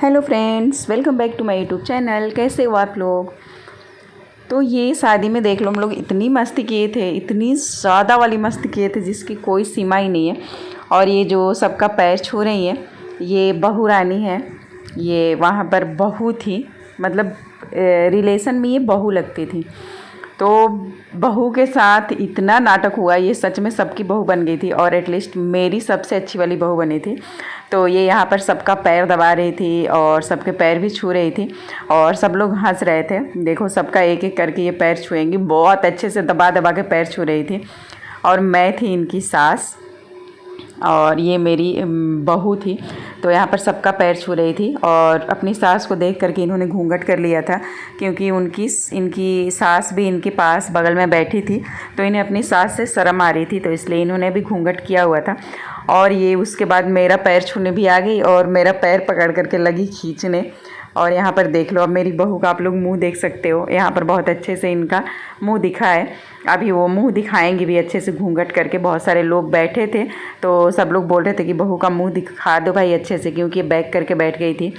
Hello friends, welcome back to my YouTube channel. कैसे हो आप लोग। तो ये शादी में देख लो, हम लोग इतनी मस्ती किए थे, इतनी ज़्यादा वाली मस्ती किए थे जिसकी कोई सीमा ही नहीं है। और ये जो सबका पैर छू रही है, ये बहू रानी है। ये वहाँ पर बहू थी, मतलब रिलेशन में ये बहू लगती थी। तो बहू के साथ इतना नाटक हुआ, ये सच में सबकी बहू बन गई थी और एटलीस्ट मेरी सबसे अच्छी वाली बहू बनी थी। तो ये यहाँ पर सबका पैर दबा रही थी और सबके पैर भी छू रही थी और सब लोग हंस रहे थे। देखो, सबका एक एक करके ये पैर छुएंगी, बहुत अच्छे से दबा दबा के पैर छू रही थी। और मैं थी इनकी सास और ये मेरी बहू थी। तो यहाँ पर सबका पैर छू रही थी और अपनी सास को देख करके इन्होंने घूंघट कर लिया था, क्योंकि इनकी सास भी इनके पास बगल में बैठी थी। तो इन्हें अपनी सास से शर्म आ रही थी, तो इसलिए इन्होंने भी घूंघट किया हुआ था। और ये उसके बाद मेरा पैर छूने भी आ गई और मेरा पैर पकड़ करके लगी खींचने। और यहाँ पर देख लो, अब मेरी बहू का आप लोग मुंह देख सकते हो। यहाँ पर बहुत अच्छे से इनका मुंह दिखा है। अभी वो मुंह दिखाएंगे भी अच्छे से घूंघट करके। बहुत सारे लोग बैठे थे तो सब लोग बोल रहे थे कि बहू का मुंह दिखा दो भाई अच्छे से, क्योंकि ये बैक करके बैठ गई थी।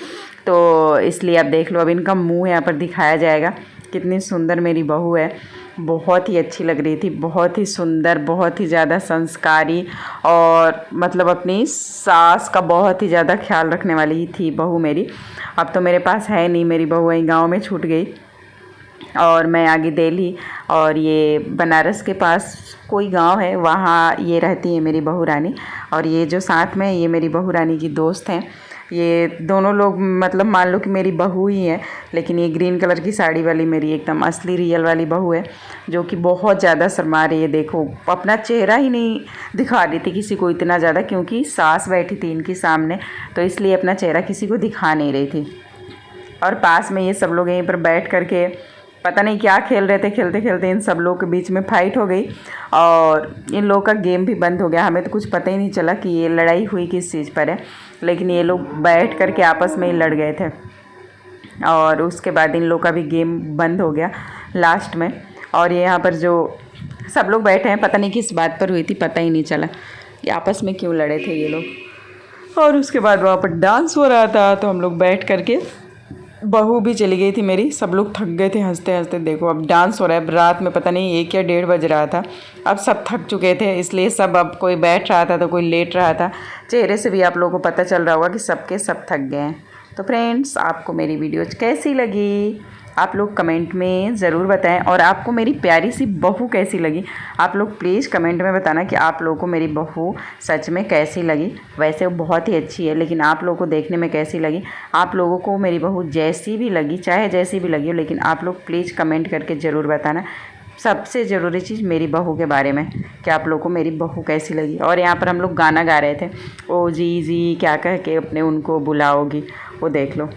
तो इसलिए अब देख लो, अब इनका मुंह यहाँ पर दिखाया जाएगा। कितनी सुंदर मेरी बहू है, बहुत ही अच्छी लग रही थी, बहुत ही सुंदर, बहुत ही ज़्यादा संस्कारी और मतलब अपनी सास का बहुत ही ज़्यादा ख्याल रखने वाली थी बहू मेरी। अब तो मेरे पास है नहीं, मेरी बहू वहीं गाँव में छूट गई और मैं आगे दिल्ली और ये बनारस के पास कोई गांव है, वहाँ ये रहती है मेरी बहू रानी। और ये जो साथ में ये मेरी बहू रानी की दोस्त हैं। ये दोनों लोग मतलब मान लो कि मेरी बहू ही है, लेकिन ये ग्रीन कलर की साड़ी वाली मेरी एकदम असली रियल वाली बहू है, जो कि बहुत ज़्यादा शर्मा रही है। देखो, अपना चेहरा ही नहीं दिखा रही थी किसी को इतना ज़्यादा, क्योंकि सास बैठी थी इनके सामने, तो इसलिए अपना चेहरा किसी को दिखा नहीं रही थी। और पास में ये सब लोग यहीं पर बैठ करके पता नहीं क्या खेल रहे थे। खेलते खेलते इन सब लोग के बीच में फाइट हो गई और इन लोगों का गेम भी बंद हो गया। हमें तो कुछ पता ही नहीं चला कि ये लड़ाई हुई किस चीज़ पर है, लेकिन ये लोग बैठ करके आपस में ही लड़ गए थे और उसके बाद इन लोग का भी गेम बंद हो गया लास्ट में। और ये यहाँ पर जो सब लोग बैठे हैं, पता नहीं किस बात पर हुई थी, पता ही नहीं चला कि आपस में क्यों लड़े थे ये लोग। और उसके बाद वहाँ पर डांस हो रहा था, तो हम लोग बैठ करके, बहू भी चली गई थी मेरी, सब लोग थक गए थे हंसते हंसते। देखो, अब डांस हो रहा है, रात में पता नहीं 1 या 1:30 बज रहा था। अब सब थक चुके थे, इसलिए सब, अब कोई बैठ रहा था तो कोई लेट रहा था। चेहरे से भी आप लोगों को पता चल रहा होगा कि सबके सब थक गए हैं। तो फ्रेंड्स, आपको मेरी वीडियोज कैसी लगी आप लोग कमेंट में ज़रूर बताएं, और आपको मेरी प्यारी सी बहू कैसी लगी आप लोग प्लीज़ कमेंट में बताना कि आप लोगों को मेरी बहू सच में कैसी लगी। वैसे वो बहुत ही अच्छी है, लेकिन आप लोगों को देखने में कैसी लगी। आप लोगों को मेरी बहू जैसी भी लगी, चाहे जैसी भी लगी हो, लेकिन आप लोग प्लीज़ कमेंट करके ज़रूर बताना। सबसे ज़रूरी चीज़ मेरी बहू के बारे में, कि आप लोगों को मेरी बहू कैसी लगी। और यहाँ पर हम लोग गाना गा रहे थे, ओ जी जी क्या कह के अपने उनको बुलाओगी, वो देख लो।